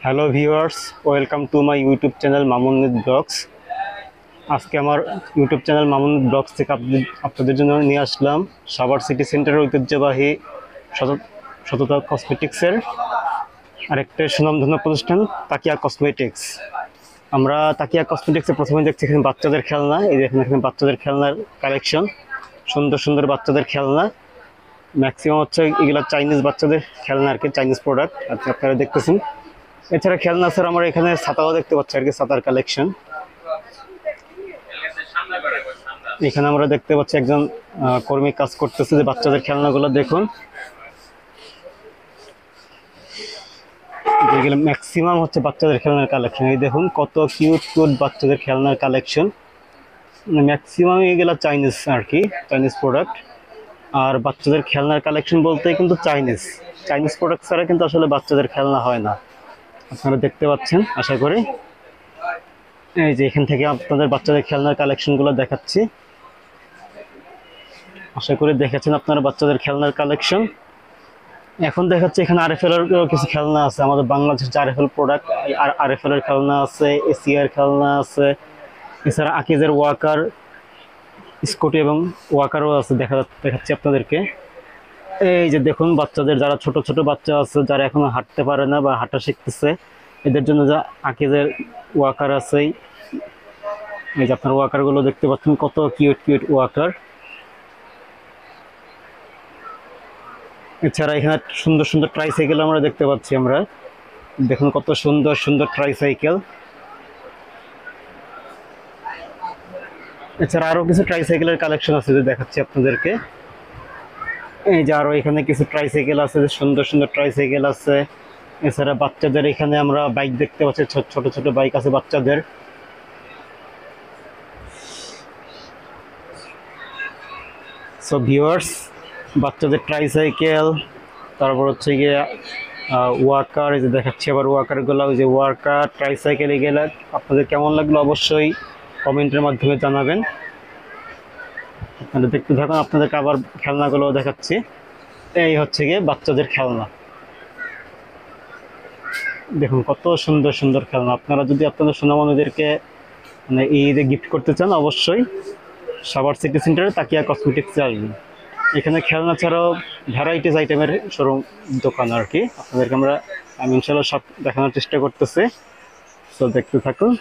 Hello viewers, welcome to my YouTube channel মামুনুদ vlogs. আজকে আমার ইউটিউব চ্যানেল মামুনুদ ব্লগস থেকে আপনাদের জন্য নিয়ে আসলাম সাভার সিটি সেন্টারের ঐতিহ্যবাহী সততা কসমেটিক্সের আরেকটা সুনামধন্য প্রতিষ্ঠান তাকিয়া কসমেটিক্স। আমরা তাকিয়া কসমেটিক্সে প্রথমে দেখছি এখানে বাচ্চাদের খেলনা। এই দেখুন, এখানে বাচ্চাদের খেলনার কালেকশন, সুন্দর সুন্দর বাচ্চাদের খেলনা। ম্যাক্সিমাম হচ্ছে এগুলো চাইনিজ বাচ্চাদের খেলনা আর কি, চাইনিজ প্রোডাক্ট আর কি আপনারা দেখতেছেন। এছাড়া খেলনা স্যার আমরা এখানে ছাতাও দেখতে পাচ্ছি আর কি, ছাতার কালেকশন। এখানে আমরা দেখতে পাচ্ছি একজন কর্মী কাজ করতেছে, যে বাচ্চাদের খেলনাগুলো দেখুন। যেগুলো ম্যাক্সিমাম হচ্ছে বাচ্চাদের খেলনার কালেকশন। এই দেখুন কত কিউট কিউট বাচ্চাদের খেলনার কালেকশন। ম্যাক্সিমাম এগুলো চাইনিজ আর কি, চাইনিজ প্রোডাক্ট। আর বাচ্চাদের খেলনার কালেকশন বলতে কিন্তু চাইনিজ প্রোডাক্ট ছাড়া কিন্তু আসলে বাচ্চাদের খেলনা হয় না। আপনারা দেখতে পাচ্ছেন আশা করি। এই যে এখান থেকে আপনাদের বাচ্চাদের খেলনার কালেকশনগুলো দেখাচ্ছি। আশা করি দেখেছেন আপনারা বাচ্চাদের খেলনার কালেকশন। এখন দেখাচ্ছে এখানে আরএফএল এর কিছু খেলনা আছে, আমাদের বাংলাদেশের যে আরএফএল প্রোডাক্ট, আরএফএল এর খেলনা আছে, এসিআর খেলনা আছে। এছাড়া আকিজের ওয়াকার, স্কুটি এবং ওয়াকারও আছে, দেখাচ্ছি আপনাদেরকে। এই যে দেখুন বাচ্চাদের যারা ছোট ছোট বাচ্চা আছে, যারা এখনো হাঁটতে পারে না বা হাঁটা শিখতেছে, এদের জন্য যা আকিজের ওয়াকার আছে। এই যে আপনার ওয়াকারগুলো দেখতে পাচ্ছেন, কত কিউট কিউট ওয়াকার। এছাড়া এখানে সুন্দর সুন্দর ট্রাইসাইকেল আমরা দেখতে পাচ্ছি। আমরা দেখুন কত সুন্দর সুন্দর ট্রাইসাইকেল। এছাড়া আরো কিছু ট্রাইসাইকেলের কালেকশন আছে, যে দেখাচ্ছি আপনাদেরকে। এই যে আরো এখানে কিছু ট্রাইসাইকেল আছে, যে সুন্দর সুন্দর ট্রাইসাইকেল আছে। এছাড়া বাচ্চাদের এখানে আমরা বাইক দেখতে পাচ্ছি, ছোট ছোট বাইক আছে বাচ্চাদের। সো ভিউয়ার্স, বাচ্চাদের ট্রাইসাইকেল, তারপর হচ্ছে গিয়ে ওয়াকার। এই যে দেখাচ্ছি আবার ওয়াকারগুলো, ওই যে ওয়াকার ট্রাইসাইকেল, এগুলো আপনাদের কেমন লাগলো অবশ্যই কমেন্টের মাধ্যমে জানাবেন। আপনারা দেখতে থাকুন, আপনাদেরকে আবার খেলনাগুলো দেখাচ্ছি। এই হচ্ছে গিয়ে বাচ্চাদের খেলনা। দেখুন কত সুন্দর সুন্দর খেলনা। আপনারা যদি আপনাদের সোনামণিদেরকে মানে ঈদে গিফট করতে চান, অবশ্যই সাভার সিটি সেন্টারে তাকিয়া কসমেটিক্সে আসবেন। এখানে খেলনা ছাড়াও ভ্যারাইটিস আইটেমের শোরুম, দোকান আর কি। আপনাদেরকে আমি ইনশাল্লাহ সব দেখানোর চেষ্টা করতেছি, তো দেখতে থাকুন।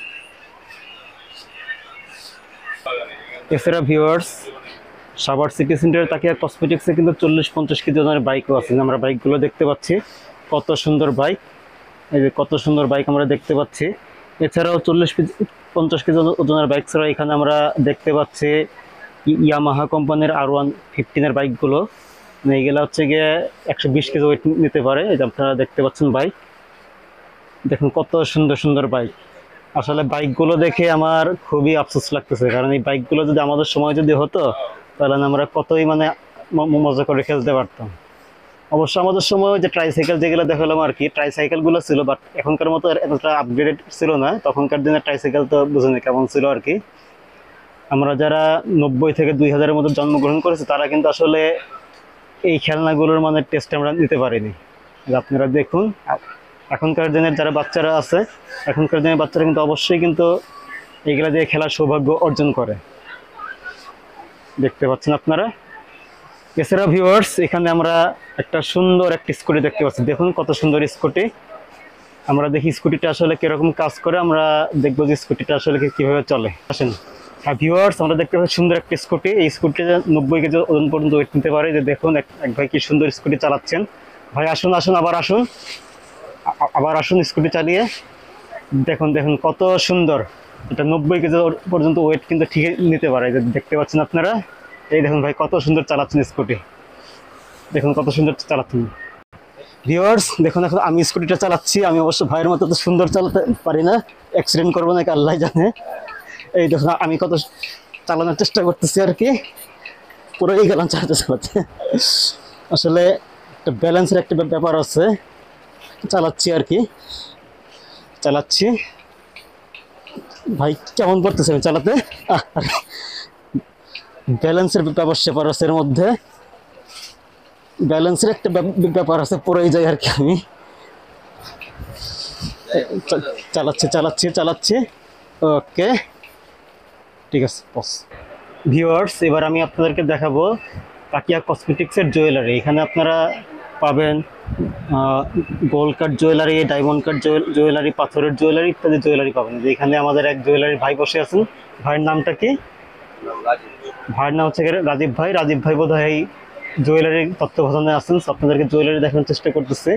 এছাড়া ভিউয়ার্স, সাভার সিটি সেন্টারে তাকিয়া কসমেটিক্সে কিন্তু 40-50 কেজি ওজনের বাইকও আছে। আমরা বাইকগুলো দেখতে পাচ্ছি, কত সুন্দর বাইক। এই যে কত সুন্দর বাইক আমরা দেখতে পাচ্ছি। এছাড়াও 40-50 কেজি ওজনের বাইক ছাড়া এখানে আমরা দেখতে পাচ্ছি ইয়ামাহা কোম্পানির R115 বাইকগুলো। এইগুলো হচ্ছে গিয়ে 120 কেজি ওয়েট নিতে পারে। এই যে আপনারা দেখতে পাচ্ছেন বাইক, দেখুন কত সুন্দর সুন্দর বাইক। আসলে বাইকগুলো দেখে আমার খুবই আফসোস লাগতেছে, কারণ এই বাইকগুলো যদি আমাদের সময় যদি হতো, তাহলে আমরা কতই মানে মজা করে খেলতে পারতাম। অবশ্য আমাদের সময় যে ট্রাইসাইকেল যেগুলো দেখালাম আর কি, ট্রাইসাইকেলগুলো ছিল, বাট এখনকার মতো এতটা আপগ্রেডেড ছিল না। তখনকার দিনে ট্রাইসাইকেল তো বুঝুনি কেমন ছিল আর কি। আমরা যারা 90 থেকে 2000-এর মধ্যে জন্মগ্রহণ করেছি, তারা কিন্তু আসলে এই খেলনাগুলোর মানে টেস্ট আমরা নিতে পারিনি। আপনারা দেখুন, এখনকার দিনের যারা বাচ্চারা আছে, এখনকার দিনের বাচ্চারা কিন্তু অবশ্যই কিন্তু এইগুলা দিয়ে খেলার সৌভাগ্য অর্জন করে, দেখতে পাচ্ছেন আপনারা। এছাড়া ভিউয়ার্স, এখানে আমরা একটা সুন্দর একটা স্কুটি দেখতে পাচ্ছি। দেখুন কত সুন্দর স্কুটি। আমরা দেখি স্কুটিটা আসলে কিরকম কাজ করে, আমরা দেখবো যে স্কুটিটা আসলে কিভাবে চলে। আসেন। হ্যাঁ ভিউয়ার্স, আমরা দেখতে পাচ্ছি সুন্দর একটা স্কুটি। এই স্কুটিটা 90 কেজি ওজন পর্যন্ত ওয়েট নিতে পারে। যে দেখুন এক ভাই কি সুন্দর স্কুটি চালাচ্ছেন। ভাই আসুন আসুন, আবার আসুন স্কুটি চালিয়ে দেখুন। দেখুন কত সুন্দর, এটা 90 কেজি পর্যন্ত ওয়েট কিন্তু ঠিক নিতে পারে। যে দেখতে পাচ্ছেন আপনারা। এই দেখুন ভাই কত সুন্দর চালাচ্ছেন স্কুটি, দেখুন কত সুন্দর চালাচ্ছেন। ভিউয়ার্স দেখুন, এখন আমি স্কুটিটা চালাচ্ছি। আমি অবশ্য ভাইয়ের মতো তো সুন্দর চালাতে পারি না, অ্যাক্সিডেন্ট করবো নাকি আল্লাহ জানে। এই দেখুন আমি কত চালানোর চেষ্টা করতেছি আর কি, পুরোই গেলাম চালাতে। আসলে একটা ব্যালেন্সের একটা ব্যাপার আছে, চালাচ্ছি আর কি, চালাচ্ছি। ভাই কেমন করতেছে আমি চালাতে, ব্যালেন্সের ব্যাপার আছে এর মধ্যে, ব্যালেন্সের একটা ব্যাপার আছে, পড়েই যাই আর কি আমি। চালাচ্ছে চালাচ্ছে চালাচ্ছে। ওকে, ঠিক আছে বস। ভিউয়ার্স, এবার আমি আপনাদেরকে দেখাবো তাকিয়া কসমেটিক্সের জুয়েলারি। এখানে আপনারা পাবেন গোল্ড কাট জুয়েলারি, ডায়মন্ড কাট জুয়েলারি, পাথরের জুয়েলারি ইত্যাদি জুয়েলারি পাবেন। এখানে আমাদের এক জুয়েলারি ভাই বসে আছেন। ভাইয়ের নামটা কি? ভাইয়ের নাম হচ্ছে রাজীব ভাই। রাজীব ভাই বোধ হয় জুয়েলারি তত্ত্বাবধানে আছেন। আপনাদেরকে জুয়েলারি দেখানোর চেষ্টা করতেছে।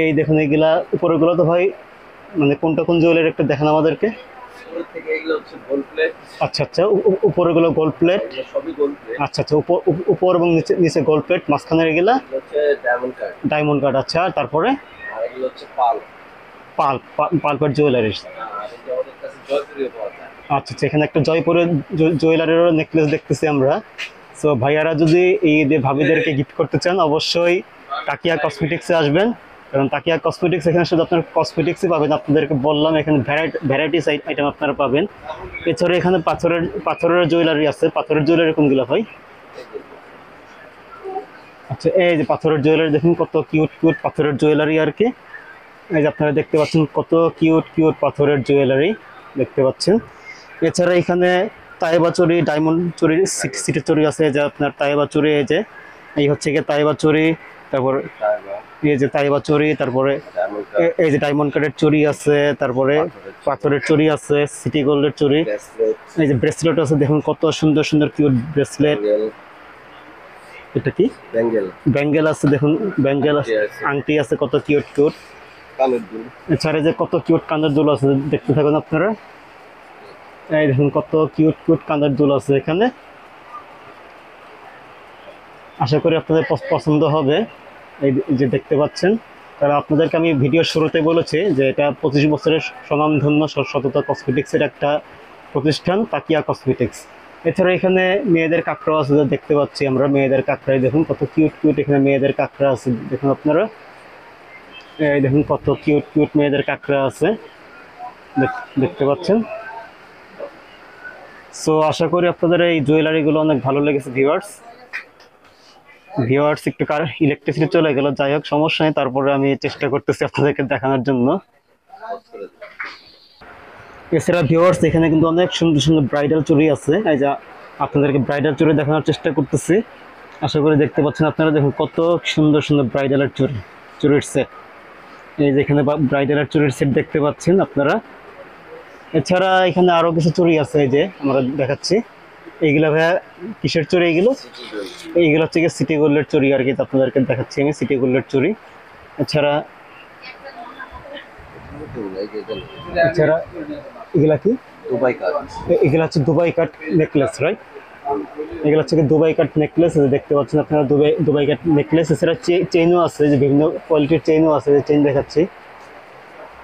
এই দেখুন এইগুলা উপরেগুলো তো ভাই মানে কোনটা কোন জুয়েলারি একটা দেখেন আমাদেরকে। আচ্ছা আচ্ছা, উপরেগুলো গোল্ড প্লেট। আচ্ছা আচ্ছা, উপর এবং নিচে নিচে গোল্ড প্লেট, মাঝখানে এগুলা ডায়মন্ড কাট। আচ্ছা, তারপরে পাল্পের জুয়েলারি। আচ্ছা আচ্ছা, এখানে একটা জয়পুরের জুয়েলারিরও নেকলেস দেখতেছি আমরা। সো ভাইয়ারা যদি এই ঈদে ভাবিদেরকে গিফট করতে চান অবশ্যই তাকিয়া কসমেটিক্সে আসবেন, কারণ তাকিয়া কসমেটিক্স এখানে শুধু আপনার কসমেটিক্সই পাবেন। আপনাদেরকে বললাম এখানে ভ্যারাইটিস আইটেম আপনারা পাবেন। এছাড়া এখানে পাথরের জুয়েলারি আছে। পাথরের জুয়েলারি কোনগুলো ভাই? আচ্ছা, এই যে পাথরের জুয়েলারি দেখুন, কত কিউট কিউট পাথরের জুয়েলারি আর কি। এই যে আপনারা দেখতে পাচ্ছেন কত কিউট কিউট পাথরের জুয়েলারি দেখতে পাচ্ছেন। এছাড়া এখানে তাইবা চুরি, ডায়মন্ড চুরি, সিটি চুরি আছে। যে আপনার তাইবা চুরি, এই যে এই হচ্ছে গিয়ে তাইবা চুরি, তারপর এই যে তাইবা চুরি, তারপরে এই যে ডায়মন্ড কাটের চুরি আছে, তারপরে পাথরের চুরি আছে, সিটি গোল্ডের চুরি। এই যে ব্রেসলেট আছে, দেখুন কত সুন্দর সুন্দর কিউট ব্রেসলেট। এটা কি? ব্যাঙ্গেল আছে, দেখুন ব্যাঙ্গেল আংটি আছে, কত কিউট কিউট। এছাড়া যে কত কিউট কানের দুল আছে, দেখতে থাকুন আপনারা। এই দেখুন কত কিউট কিউট কানের দুল আছে এখানে। আশা করি আপনাদের পছন্দ হবে। এই যে দেখতে পাচ্ছেন, কারণ আপনাদেরকে আমি ভিডিওর শুরুতে বলেছি যে এটা 25 বছরের স্বনামধন্য সততা কসমেটিক্সের একটা প্রতিষ্ঠান, তাকিয়া কসমেটিক্স। এছাড়া এখানে মেয়েদের কাঁকড়া আছে, দেখতে পাচ্ছি আমরা মেয়েদের কাঁকড়াই। দেখুন কত কিউট কিউট এখানে মেয়েদের কাঁকড়া আছে, দেখুন আপনারা। এই দেখুন কত কিউট কিউট মেয়েদের কাঁকড়া আছে, দেখতে পাচ্ছেন। সো আশা করি আপনাদের এই জুয়েলারিগুলো অনেক ভালো লেগেছে ভিউয়ার্স। একটু ইলেকট্রিসিটি চলে গেল, যাই হোক সমস্যা নেই। তারপরে আমি চেষ্টা করতেছি আপনাদেরকে দেখানোর জন্য। এছাড়া ভিউয়ার্স এখানে কিন্তু অনেক সুন্দর সুন্দর ব্রাইডাল চুড়ি আছে। এই যে আপনাদেরকে ব্রাইডাল চুড়ি দেখানোর চেষ্টা করতেছি। আশা করি দেখতে পাচ্ছেন আপনারা। দেখুন কত সুন্দর সুন্দর ব্রাইডালের চুড়ির সেট। এই যে এখানে ব্রাইডালের চুড়ির সেট দেখতে পাচ্ছেন আপনারা। এছাড়া এখানে আরো কিছু চুড়ি আছে, এই যে আমরা দেখাচ্ছি। এইগুলা ভাইয়া কিসের চুড়ি? এইগুলো হচ্ছে গিয়ে সিটি গোল্ডের চুড়ি আর কি। আপনাদেরকে দেখাচ্ছি আমি সিটি গোল্ডের চুড়ি। এছাড়া এগুলা কি? এগুলা হচ্ছে দুবাই কাট নেকলেস, রাইট? এগুলো হচ্ছে দুবাই কাট নেকলেস, দেখতে পাচ্ছেন আপনারা দুবাই কাট নেকলেস। এছাড়া চেইনও আছে, যে বিভিন্ন কোয়ালিটির চেইনও আছে। যে চেইন দেখাচ্ছি,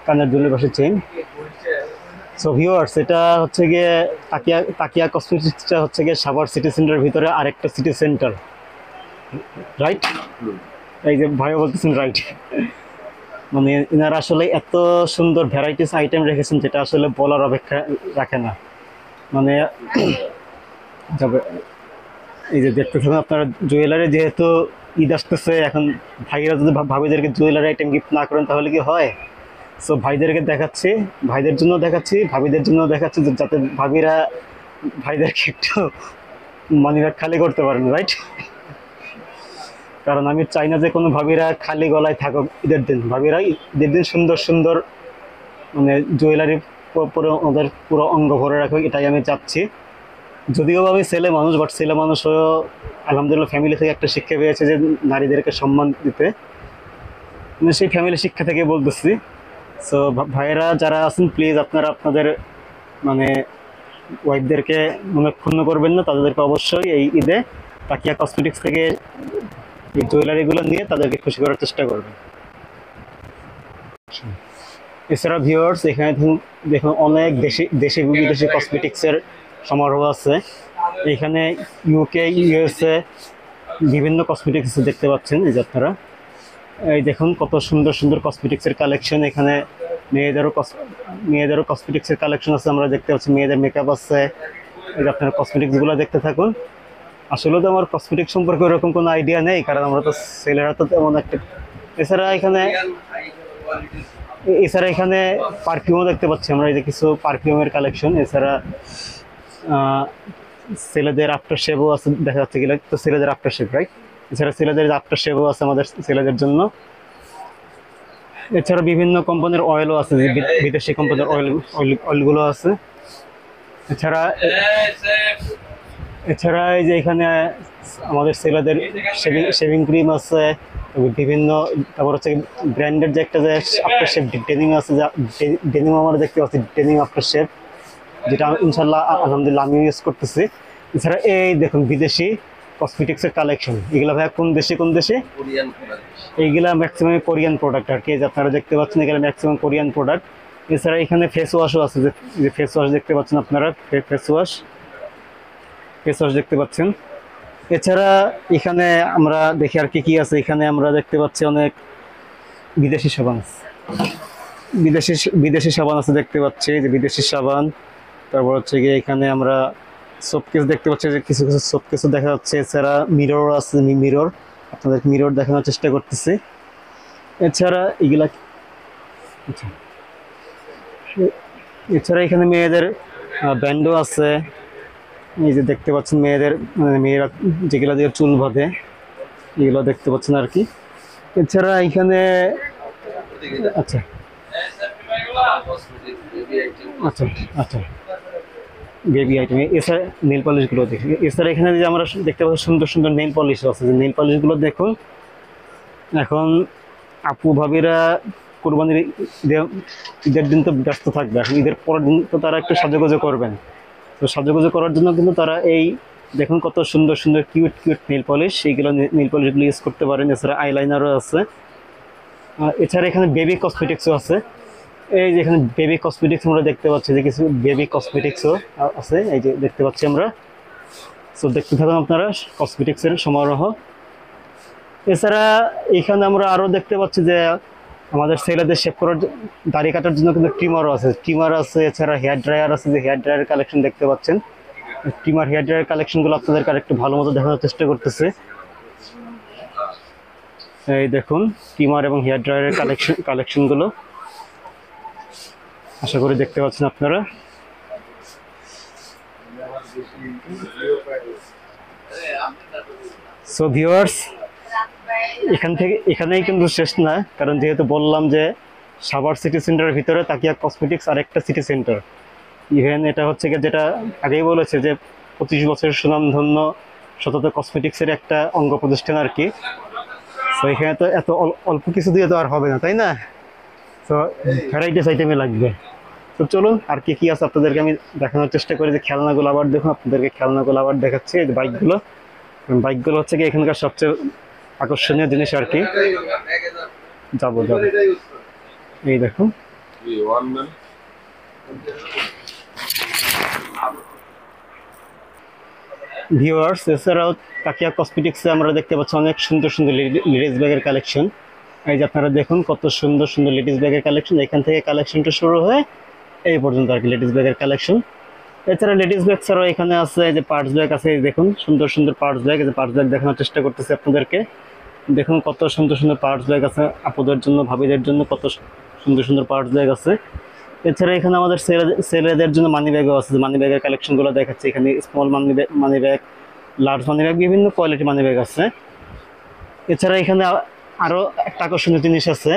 কানের দুলের পাশে চেইন। সো ভিউয়ার্স, এটা হচ্ছে গিয়ে তাকিয়া কসমেটিক্সটা হচ্ছে গিয়ে সাভার সিটি সেন্টারের ভিতরে আরেকটা সিটি সেন্টার, রাইট? এই যে ভাইও বলতেছেন রাইট। মানে এনারা আসলে এত সুন্দর ভ্যারাইটিস আইটেম রেখেছেন যেটা আসলে বলার অপেক্ষা রাখে না। মানে এই যে দেখতে থাকুন আপনারা জুয়েলারি, যেহেতু ঈদ আসতেছে এখন, ভাইয়েরা যদি ভাবিদেরকে জুয়েলারি আইটেম গিফট না করেন তাহলে কি হয়? সো ভাইদেরকে দেখাচ্ছি, ভাইদের জন্য দেখাচ্ছি, ভাবিদের জন্য দেখাচ্ছি, যাতে ভাইদেরকে একটু মানিব্যাগ খালি করতে পারেন, রাইট? কারণ আমি চাই না যে কোনো ভাবিরা খালি গলায় থাকুক ঈদের দিন। ভাবিরা ঈদের দিন সুন্দর সুন্দর মানে জুয়েলারি পরে ওদের পুরো অঙ্গ ভরে রাখুক, এটাই আমি চাচ্ছি। যদিও আমি ছেলে মানুষ, বাট ছেলে মানুষও আলহামদুলিল্লাহ ফ্যামিলি থেকে একটা শিক্ষা পেয়েছে যে নারীদেরকে সম্মান দিতে। সেই ফ্যামিলি শিক্ষা থেকে বলতেছি। সো ভাইয়েরা যারা আছেন, প্লিজ আপনারা আপনাদের মানে ওয়াইফদেরকে মনে ক্ষুণ্ণ করবেন না। তাদেরকে অবশ্যই এই ঈদে তাকিয়া কসমেটিক্স থেকে এই জুয়েলারিগুলো নিয়ে তাদেরকে খুশি করার চেষ্টা করবেন। এছাড়া ভিউয়ার্স এখানে দেখুন অনেক দেশি বিদেশি কসমেটিক্সের সমারোহ আছে। এখানে ইউকে, ইউএসএ বিভিন্ন কসমেটিক্স দেখতে পাচ্ছেন। এই যে আপনারা এই দেখুন কত সুন্দর সুন্দর কসমেটিক্সের কালেকশন। এখানে মেয়েদেরও কসমেটিক্সের কালেকশন আছে, আমরা দেখতে পাচ্ছি। মেয়েদের মেকআপ আছে। এই যে আপনারা কসমেটিক্সগুলো দেখতে থাকুন। আসলে তো আমার কসমেটিক্স সম্পর্কে ওরকম কোনো আইডিয়া নেই, কারণ আমরা তো ছেলেরা তো তেমন একটা। এছাড়া এখানে এছাড়া এখানে পারফিউমও দেখতে পাচ্ছি আমরা, এই যে কিছু পারফিউমের কালেকশন। এছাড়া আহ, ছেলেদের আফটার শেভও আছে দেখা যাচ্ছে, গেলে তো ছেলেদের আফটার শেভ রাইট। এছাড়া ছেলেদের আফটার শেভও আছে আমাদের ছেলেদের জন্য। এছাড়া বিভিন্ন কোম্পানির অয়েলও আছে, যে বিদেশি কোম্পানির অয়েলগুলো আছে। এছাড়া এছাড়া এই যে এখানে আমাদের ছেলেদের শেভিং ক্রিম আছে বিভিন্ন, তারপর হচ্ছে ব্র্যান্ডের যে একটা যে আফটার শেভ ডেনিম আছে, ডেনিম আমরা দেখতে পাচ্ছি, ডেনিম আফটার শেভ, যেটা ইনশাল্লাহ আলহামদুলিল্লাহ আমি ইউজ করতেছি। এছাড়া এই দেখুন বিদেশি কসমেটিক্সের কালেকশন, এগুলো ভাই কোন দেশে এইগুলা ম্যাক্সিমাম কোরিয়ান প্রোডাক্ট আর কি, যে আপনারা দেখতে পাচ্ছেন এখানে ম্যাক্সিমাম কোরিয়ান প্রোডাক্ট। এছাড়া এখানে ফেস ওয়াশও আছে, যে ফেস ওয়াশ দেখতে পাচ্ছেন আপনারা, ফেস ওয়াশ দেখতে পাচ্ছেন। এছাড়া এখানে আমরা দেখি আর কি কি আছে, এখানে আমরা দেখতে পাচ্ছি অনেক বিদেশি সাবান, বিদেশি সাবান আছে দেখতে পাচ্ছি, যে বিদেশি সাবান। তারপর হচ্ছে গিয়ে এখানে আমরা শোকেস দেখতে পাচ্ছি, যে কিছু কিছু শোকেসও দেখা যাচ্ছে। এছাড়া মিরর আছে, মিরর, আপনাদের মিরর দেখানোর চেষ্টা করতেছি। এছাড়া এগুলা আচ্ছা, এছাড়া এখানে মেয়েদের ব্যান্ডও আছে, এই যে দেখতে পাচ্ছেন মেয়েদের, মানে মেয়েরা যেগুলো দিয়ে চুল বাঁধে এগুলো দেখতে পাচ্ছেন আর কি। এছাড়া এখানে আচ্ছা আচ্ছা আচ্ছা বেবি আইটেম। এছাড়া নেল পলিশগুলো দেখি। এছাড়া এখানে যে আমরা দেখতে পাচ্ছি সুন্দর সুন্দর নেল পলিশ আছে, যে নেল পলিশগুলো দেখুন। এখন আপু ভাবিরা কোরবানির ঈদের দিন তো ব্যস্ত থাকবে, এখন ঈদের পরের দিন তো তারা একটু সাজুগুজু করবেন। তো সাজুগুজু করার জন্য কিন্তু তারা এই দেখুন কত সুন্দর সুন্দর কিউট নেল পলিশ, এইগুলো নেল পলিশগুলো ইউজ করতে পারেন। এছাড়া আইলাইনারও আছে। এছাড়া এখানে বেবি কসমেটিক্সও আছে, এই যে এখানে বেবি কসমেটিক্স আমরা দেখতে পাচ্ছি, যে কিছু বেবি কসমেটিক্সও আছে, এই যে দেখতে পাচ্ছি আমরা। সো দেখতে থাকুন আপনারা কসমেটিক্সের সমারোহ। এছাড়া এখানে আমরা আরও দেখতে পাচ্ছি যে আমাদের ছেলেদের শেভ করার দাড়ি কাটার জন্য কিন্তু ট্রিমারও আছে, এছাড়া হেয়ার ড্রায়ার আছে, যে হেয়ার ড্রায়ারের কালেকশন দেখতে পাচ্ছেন। ট্রিমার হেয়ার ড্রায়ার কালেকশনগুলো আপনাদেরকে আর একটু ভালো মতো দেখানোর চেষ্টা করতেছে। এই দেখুন ট্রিমার এবং হেয়ার ড্রায়ারের কালেকশনগুলো আশা করি দেখতে পাচ্ছেন আপনারা। সো ভিউয়ার্স, এখানেই কিন্তু শেষ না, কারণ যেহেতু বললাম যে সাভার সিটি সেন্টারের ভিতরে তাকিয়া কসমেটিক্স আর একটা সিটি সেন্টার। ইভেন এটা হচ্ছে কি, যেটা আগেই বলেছে যে 25 বছরের সুনামধন্য সতত কসমেটিক্সের একটা অঙ্গ প্রতিষ্ঠান আর কি। তো এখানে তো এত অল্প কিছু দিয়ে তো আর হবে না, তাই না? তো ভ্যারাইটিস আইটেমে লাগবে। তো চলুন আর কি কি আছে আপনাদেরকে আমি দেখানোর চেষ্টা করি। যে খেলনাগুলো আবার দেখুন, আপনাদেরকে খেলনাগুলো আবার দেখাচ্ছি। এই যে বাইকগুলো হচ্ছে কি এখানকার সবচেয়ে আকর্ষণীয় জিনিস আর কি। যাবো এই দেখুন, ভিউয়ার্স, এছাড়াও তাকিয়া কসমেটিক্সে আমরা দেখতে পাচ্ছি অনেক সুন্দর সুন্দর লেডিস ব্যাগের কালেকশন। এই যে আপনারা দেখুন কত সুন্দর সুন্দর লেডিস ব্যাগের কালেকশন, এখান থেকে কালেকশনটা শুরু হয় এই পর্যন্ত আর কি, লেডিস ব্যাগের কালেকশন। এছাড়া লেডিস ব্যাগ ছাড়াও এখানে আছে যে পার্স ব্যাগ আছে, দেখুন সুন্দর সুন্দর পার্স ব্যাগ। এই যে পার্স ব্যাগ দেখানোর চেষ্টা করতেছি আপনাদেরকে। দেখুন কত সুন্দর সুন্দর পার্স ব্যাগ আছে আপুদের জন্য, ভাবিদের জন্য কত সুন্দর সুন্দর পার্স ব্যাগ আছে। এছাড়া এখানে আমাদের ছেলেদের জন্য মানি ব্যাগও আছে, মানি ব্যাগের কালেকশনগুলো দেখাচ্ছি এখানে। Small money bag, large money bag, বিভিন্ন কোয়ালিটি মানি ব্যাগ আছে। এছাড়া এখানে আরও একটা আকর্ষণীয় জিনিস আছে,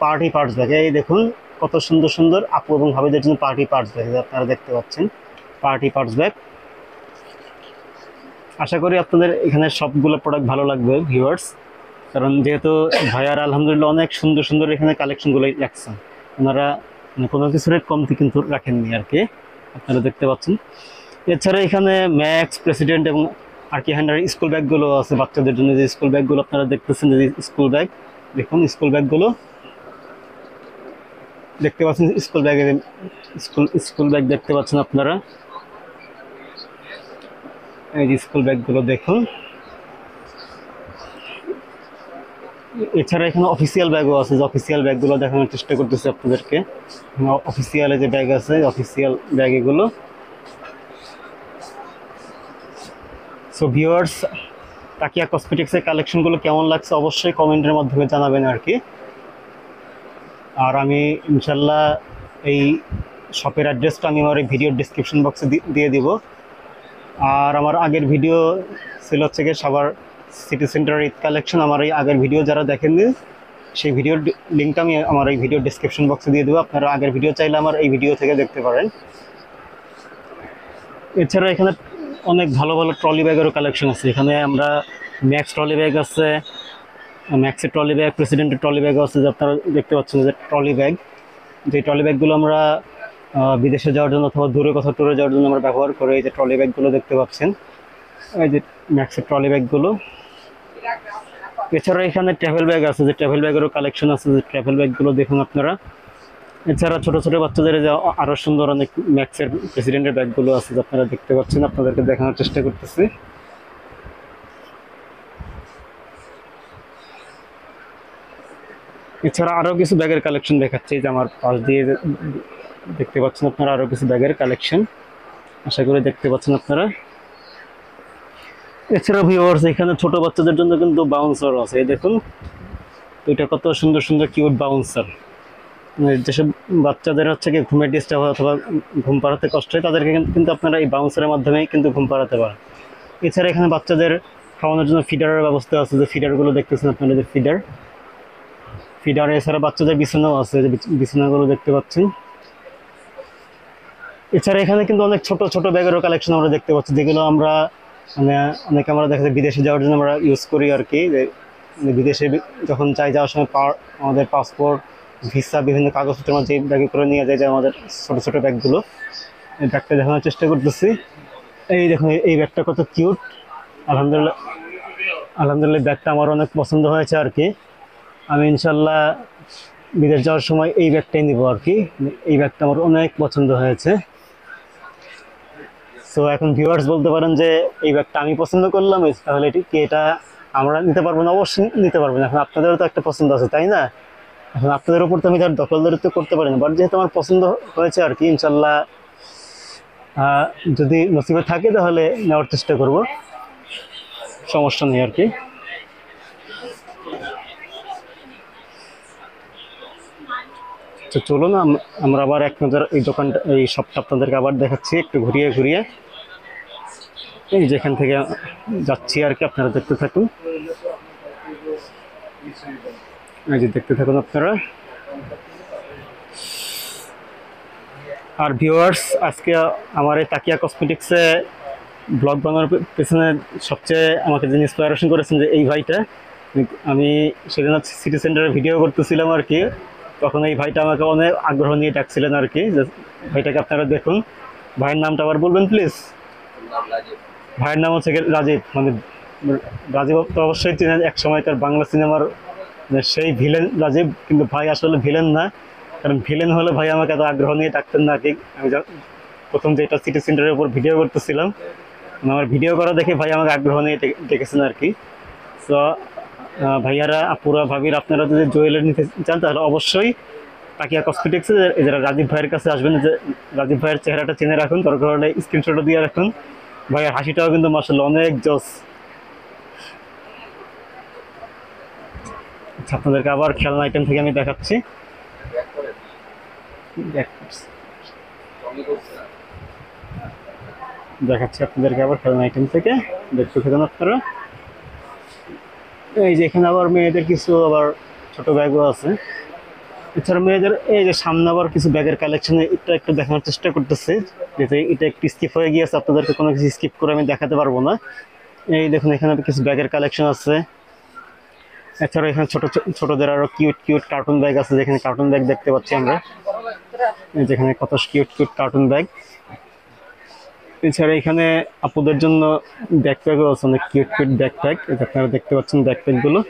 পার্টি পার্স ব্যাগ। এই দেখুন কত সুন্দর সুন্দর আপু এবং ভাবিদের জন্য পার্টি পার্স ব্যাগ আপনারা দেখতে পাচ্ছেন, পার্টি পার্স ব্যাগ। আশা করি আপনাদের এখানে সবগুলো প্রোডাক্ট ভালো লাগবে ভিউয়ার্স, কারণ যেহেতু ভাইয়ার আলহামদুলিল্লাহ অনেক সুন্দর সুন্দর এখানে কালেকশনগুলো রাখছেন, ওনারা কোনো কিছু রেট কমতি কিন্তু রাখেননি আর কি, আপনারা দেখতে পাচ্ছেন। এছাড়া এখানে ম্যাক্স, প্রেসিডেন্ট এবং আর কি হ্যান্ডার স্কুল ব্যাগগুলো আছে বাচ্চাদের জন্য, যে স্কুল ব্যাগগুলো আপনারা দেখতেছেন, যে স্কুল ব্যাগ দেখুন, স্কুল ব্যাগগুলো দেখতে পাচ্ছেন, স্কুল ব্যাগ দেখতে পাচ্ছেন আপনারা। এই যে স্কুল ব্যাগগুলো দেখুন। এছাড়া এখানে অফিসিয়াল ব্যাগও আছে, যে অফিসিয়াল ব্যাগগুলো দেখানোর চেষ্টা করতেছি আপনাদেরকে। অফিসিয়ালে যে ব্যাগ আছে, অফিসিয়াল ব্যাগ এগুলো। সো ভিউয়ার্স, তাকিয়া কসমেটিক্সের কালেকশনগুলো কেমন লাগছে অবশ্যই কমেন্টের মাধ্যমে জানাবেন আর কি। আর আমি ইনশাল্লাহ এই শপের অ্যাড্রেসটা আমি আমার এই ভিডিওর ডিসক্রিপশন বক্সে দিয়ে দিব। আর আমার আগের ভিডিও ছিল হচ্ছে গিয়ে Savar city centre Eid collection. আমার এই আগের ভিডিও যারা দেখেননি সেই ভিডিওর লিঙ্কটা আমি আমার এই ভিডিওর ডিসক্রিপশন বক্সে দিয়ে দেবো। আপনারা আগের ভিডিও চাইলে আমার এই ভিডিও থেকে দেখতে পারেন। এছাড়া এখানে অনেক ভালো ভালো ট্রলি ব্যাগেরও কালেকশন আছে। এখানে আমরা ম্যাক্স ট্রলি ব্যাগ আছে, ম্যাক্সের ট্রলি ব্যাগ, প্রেসিডেন্টের ট্রলি ব্যাগ আছে, যে আপনারা দেখতে পাচ্ছেন যে ট্রলি ব্যাগ। যে ট্রলি ব্যাগগুলো আমরা বিদেশে যাওয়ার জন্য অথবা দূরে কোথাও ট্যুরে যাওয়ার জন্য আমরা ব্যবহার করি। এই যে ট্রলি ব্যাগগুলো দেখতে পাচ্ছেন, এই যে ম্যাক্সের ট্রলি ব্যাগগুলো। এছাড়া এখানে ট্রাভেল ব্যাগ আছে, যে ট্রাভেল ব্যাগেরও কালেকশন আছে, যে ট্রাভেল ব্যাগগুলো দেখুন আপনারা। এছাড়া ছোটো ছোটো বাচ্চাদের যে আরও সুন্দর অনেক ম্যাক্সের প্রেসিডেন্টের ব্যাগগুলো আছে, যে আপনারা দেখতে পাচ্ছেন, আপনাদেরকে দেখানোর চেষ্টা করতেছি। এছাড়া আরও কিছু ব্যাগের কালেকশন দেখাচ্ছি, যে আমার পাশ দিয়ে দেখতে পাচ্ছেন আপনারা আরও কিছু ব্যাগের কালেকশন, আশা করি দেখতে পাচ্ছেন আপনারা। এছাড়া ভিউয়ার্স এখানে ছোট বাচ্চাদের জন্য কিন্তু বাউন্সার আছে, এই দেখুন এটা কত সুন্দর সুন্দর কিউট বাউন্সার। যেসব বাচ্চাদের হচ্ছে কি ঘুমের ডিস্টার্ব হয় অথবা ঘুম পাড়াতে কষ্ট হয়, তাদেরকে কিন্তু আপনারা এই বাউন্সারের মাধ্যমেই কিন্তু ঘুম পাড়াতে পারেন। এছাড়া এখানে বাচ্চাদের খাওয়ানোর জন্য ফিডারের ব্যবস্থা আছে, যে ফিডারগুলো দেখতেছেন আপনারা, যে ফিডার। এছাড়া বাচ্চাদের বিছানাও আছে, যে বিছানাগুলো দেখতে পাচ্ছেন। এছাড়া এখানে কিন্তু অনেক ছোট ছোট ব্যাগেরও কালেকশন আমরা দেখতে পাচ্ছি, যেগুলো আমরা মানে অনেকে আমরা দেখা যায় বিদেশে যাওয়ার জন্য আমরা ইউজ করি আর কি। বিদেশে যখন চাই যাওয়ার সময় আমাদের পাসপোর্ট, ভিসা, বিভিন্ন কাগজপত্র আমরা যে ব্যাগে করে নিয়ে যায়, যে আমাদের ছোটো ছোটো ব্যাগগুলো। এই ব্যাগটা দেখানোর চেষ্টা করতেছি। এই দেখুন এই ব্যাগটা কত কিউট। আলহামদুলিল্লাহ আলহামদুলিল্লাহ ব্যাগটা আমার অনেক পছন্দ হয়েছে আর কি। আমি ইনশাল্লাহ বিদেশ যাওয়ার সময় এই ব্যাগটাই নিব আর কি। এই ব্যাগটা আমার অনেক পছন্দ হয়েছে। সো এখন ভিউয়ার্স বলতে পারেন যে এই ব্যাগটা আমি পছন্দ করলাম, তাহলে কি এটা আমরা নিতে পারবো না? অবশ্যই নিতে পারবো না। এখন আপনাদেরও তো একটা পছন্দ আছে, তাই না? এখন আপনাদের উপর তো আমি তার দখলদারিত্ব করতে পারি না, বাট যেহেতু আমার পছন্দ হয়েছে আর কি, ইনশাল্লাহ যদি নসিবে থাকে তাহলে নেওয়ার চেষ্টা করব, সমস্যা নেই আর কি। তো চলুন আমরা আবার এক নজর এই দোকানটা, এই শপটা আপনাদেরকে আবার দেখাচ্ছি একটু ঘুরিয়ে ঘুরিয়ে। এই যেখান থেকে যাচ্ছি আর কি, আপনারা দেখতে থাকুন। এই যে দেখতে থাকুন আপনারা। আর ভিউয়ার্স আজকে আমার এই তাকিয়া কসমেটিক্সে ব্লগ বানানোর পেছনে সবচেয়ে আমাকে যে ইন্সপায়ারেশন করেছেন যে এই ভাইটা। আমি সেদিন সিটি সেন্টারে ভিডিও করতেছিলাম আর কি, তখন এই ভাইটা আমাকে অনেক আগ্রহ নিয়ে ডাকছিলেন আর কি, যে ভাইটাকে আপনারা দেখুন। ভাইয়ের নামটা আবার বলবেন প্লিজ? ভাইয়ের নাম হচ্ছে রাজীব। মানে রাজীব তো অবশ্যই চিনেন, এক সময় তার বাংলা সিনেমার সেই ভিলেন রাজীব, কিন্তু ভাই আসলে ভিলেন না। কারণ ভিলেন হলে ভাই আমাকে এত আগ্রহ নিয়ে ডাকতেন না আর কি। আমি প্রথম যেটা সিটি সেন্টারের উপর ভিডিও করতেছিলাম, আমার ভিডিও করা দেখে ভাই আমাকে আগ্রহ নিয়ে ডেকেছেন আর কি। তো ভাইয়ারা, আপুরা, ভাবির আপনারা যদি জুয়েলারি নিতে চান তাহলে অবশ্যই তাকিয়া কসমেটিক্সে যারা রাজীব ভাইয়ের কাছে আসবেন, যে রাজীব ভাইয়ের চেহারাটা চিনে রাখুন, দরকার হলে স্ক্রিনশটও দিয়ে রাখুন। ভাইয়ের হাসিটাও কিন্তু মাশাআল্লাহ অনেক জোস। আচ্ছা, আপনাদেরকে আবার খেলনা আইটেম থেকে আমি দেখাচ্ছি। আপনাদেরকে আবার খেলনা আইটেম থেকে দেখতে থাকুন আপনারা। এই যে এখানে আবার মেয়েদের কিছু আবার ছোট ব্যাগও আছে। এছাড়া মেয়েদের এই যে সামনে আবার কিছু ব্যাগের কালেকশন, এটা একটু দেখানোর চেষ্টা করতেছে, যেহেতু এটা একটু স্কিপ হয়ে গিয়েছে, আপনাদেরকে কোনো কিছু স্কিপ করে আমি দেখাতে পারবো না। এই দেখুন এখানে কিছু ব্যাগের কালেকশন আছে। এছাড়া এখানে ছোটদের আরো কিউট কিউট কার্টুন ব্যাগ আছে, যেখানে কার্টুন ব্যাগ দেখতে পাচ্ছি আমরা, যেখানে কত কিউট কিউট কার্টুন ব্যাগ। এছাড়া এখানে আপুদের জন্য ব্যাকপ্যাকও আছে, অনেক কিউট কিউট ব্যাকপ্যাক, আপনারা দেখতে পাচ্ছেন ব্যাকপ্যাকগুলো।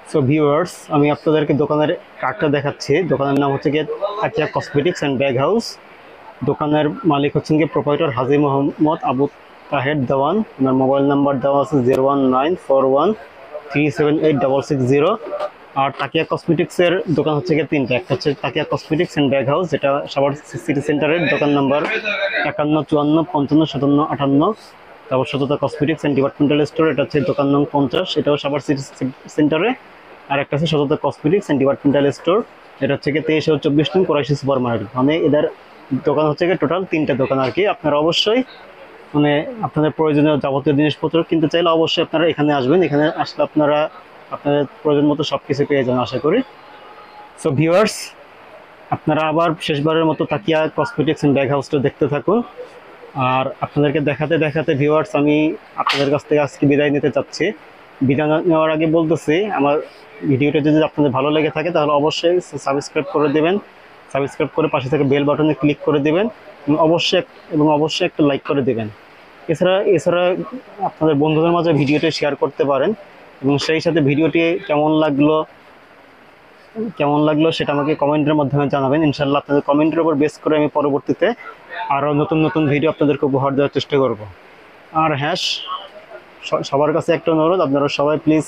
সো ভিউয়ার্স আমি আপনাদেরকে দোকানের কার্ডটা দেখাচ্ছি। দোকানের নাম হচ্ছে গিয়ে তাকিয়া কসমেটিক্স অ্যান্ড ব্যাগ হাউস। দোকানের মালিক হচ্ছেন গিয়ে প্রোপাইটর হাজী মোহাম্মদ আবু তাহের দেওয়ান। ওনার মোবাইল নাম্বার দেওয়া আছে 01941378660। আর তাকিয়া কসমেটিক্সের দোকান হচ্ছে গিয়ে তিনটা, একটা হচ্ছে তাকিয়া কসমেটিক্স অ্যান্ড ব্যাগ হাউস, যেটা সাভার সিটি সেন্টারের দোকান নাম্বার 51545558। তারপর সততা কসমেটিক্স অ্যান্ড ডিপার্টমেন্টাল স্টোর, এটা হচ্ছে দোকান নং 50, এটাও সাভার সিটি সেন্টারে। আর একটা আছে সততা কসমেটিক্স অ্যান্ড ডিপার্টমেন্টাল স্টোর, এটা হচ্ছে কি 23 ও 24 নং কোরাইশি সুপার মার্কেট। মানে এদের দোকান হচ্ছে কি টোটাল 3টা দোকান আর কি। আপনারা অবশ্যই মানে আপনাদের প্রয়োজনীয় যাবতীয় জিনিসপত্র কিনতে চাইলে অবশ্যই আপনারা এখানে আসবেন। এখানে আসলে আপনারা আপনাদের প্রয়োজন মতো সব কিছু পেয়ে যাবেন আশা করি। সো ভিউয়ার্স, আপনারা আবার শেষবারের মতো তাকিয়া কসমেটিক্স অ্যান্ড ব্যাগ হাউসটা দেখতে থাকুন। আর আপনাদেরকে দেখাতে দেখাতে ভিউয়ার্স, আমি আপনাদের কাছ থেকে আজকে বিদায় নিতে চাচ্ছি। বিদায় নেওয়ার আগে বলতেছি, আমার ভিডিওটা যদি আপনাদের ভালো লেগে থাকে তাহলে অবশ্যই সাবস্ক্রাইব করে দেবেন। সাবস্ক্রাইব করে পাশে থেকে বেল বাটনে ক্লিক করে দেবেন এবং অবশ্যই একটা লাইক করে দেবেন। এছাড়া আপনাদের বন্ধুদের মাঝে ভিডিওটি শেয়ার করতে পারেন এবং সেই সাথে ভিডিওটি কেমন লাগলো সেটা আমাকে কমেন্টের মাধ্যমে জানাবেন। ইনশাআল্লাহ আপনাদের কমেন্টের উপর বেস করে আমি পরবর্তীতে আরও নতুন নতুন ভিডিও আপনাদেরকে উপহার দেওয়ার চেষ্টা করব। আর হ্যাঁ, সবার কাছে একটা অনুরোধ, আপনারা সবাই প্লিজ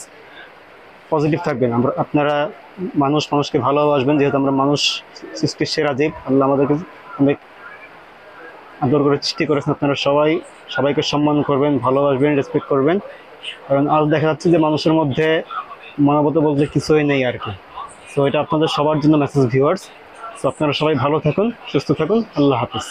পজিটিভ থাকবেন। আপনারা মানুষকে ভালোবাসবেন, যেহেতু আমরা মানুষ সৃষ্টির সেরা জীব। আল্লাহ আমাদেরকে অনেক আদর করে সৃষ্টি করেছেন। আপনারা সবাইকে সম্মান করবেন, ভালোবাসবেন, রেসপেক্ট করবেন। কারণ আজ দেখা যাচ্ছে যে মানুষের মধ্যে মানবতা বলতে কিছুই নেই আর কি। সো এটা আপনাদের সবার জন্য মেসেজ ভিউয়ার্স। সো আপনারা সবাই ভালো থাকুন, সুস্থ থাকুন। আল্লাহ হাফিজ।